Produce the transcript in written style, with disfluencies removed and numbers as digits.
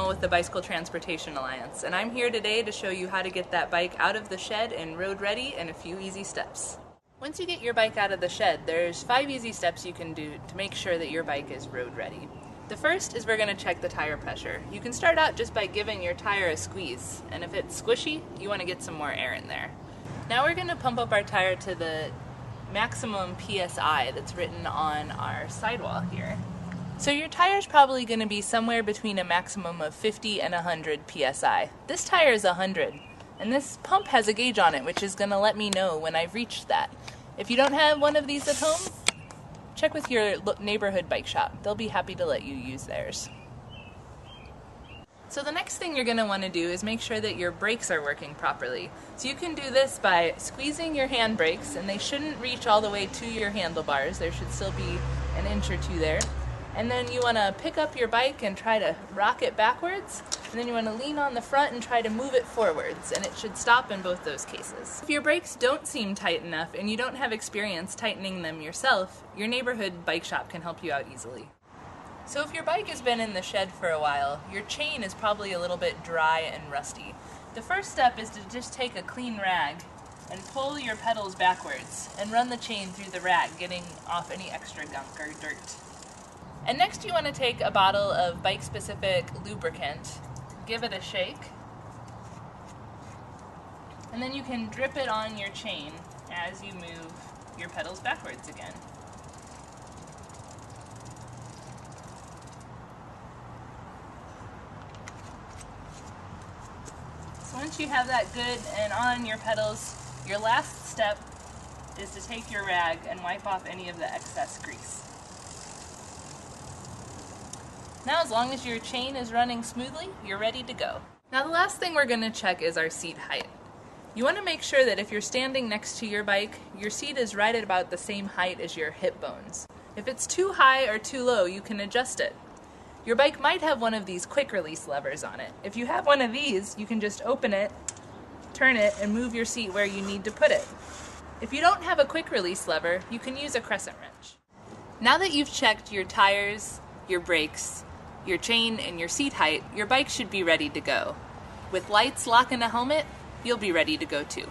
Daniel with the Bicycle Transportation Alliance, and I'm here today to show you how to get that bike out of the shed and road ready in a few easy steps. Once you get your bike out of the shed, there's 5 easy steps you can do to make sure that your bike is road ready. The first is we're going to check the tire pressure. You can start out just by giving your tire a squeeze, and if it's squishy, you want to get some more air in there. Now we're going to pump up our tire to the maximum PSI that's written on our sidewall here. So your tire's probably going to be somewhere between a maximum of 50 and 100 PSI. This tire is 100, and this pump has a gauge on it which is going to let me know when I've reached that. If you don't have one of these at home, check with your neighborhood bike shop. They'll be happy to let you use theirs. So the next thing you're going to want to do is make sure that your brakes are working properly. So you can do this by squeezing your hand brakes, and they shouldn't reach all the way to your handlebars. There should still be an inch or two there. And then you want to pick up your bike and try to rock it backwards, and then you want to lean on the front and try to move it forwards, and it should stop in both those cases. If your brakes don't seem tight enough and you don't have experience tightening them yourself, your neighborhood bike shop can help you out easily. So if your bike has been in the shed for a while, your chain is probably a little bit dry and rusty. The first step is to just take a clean rag and pull your pedals backwards and run the chain through the rag, getting off any extra gunk or dirt. And next you want to take a bottle of bike-specific lubricant, give it a shake, and then you can drip it on your chain as you move your pedals backwards again. So once you have that good and on your pedals, your last step is to take your rag and wipe off any of the excess grease. Now, as long as your chain is running smoothly, you're ready to go. Now, the last thing we're going to check is our seat height. You want to make sure that if you're standing next to your bike, your seat is right at about the same height as your hip bones. If it's too high or too low, you can adjust it. Your bike might have one of these quick release levers on it. If you have one of these, you can just open it, turn it, and move your seat where you need to put it. If you don't have a quick release lever, you can use a crescent wrench. Now that you've checked your tires, your brakes, your chain, and your seat height, your bike should be ready to go. With lights, lock, and a helmet, you'll be ready to go too.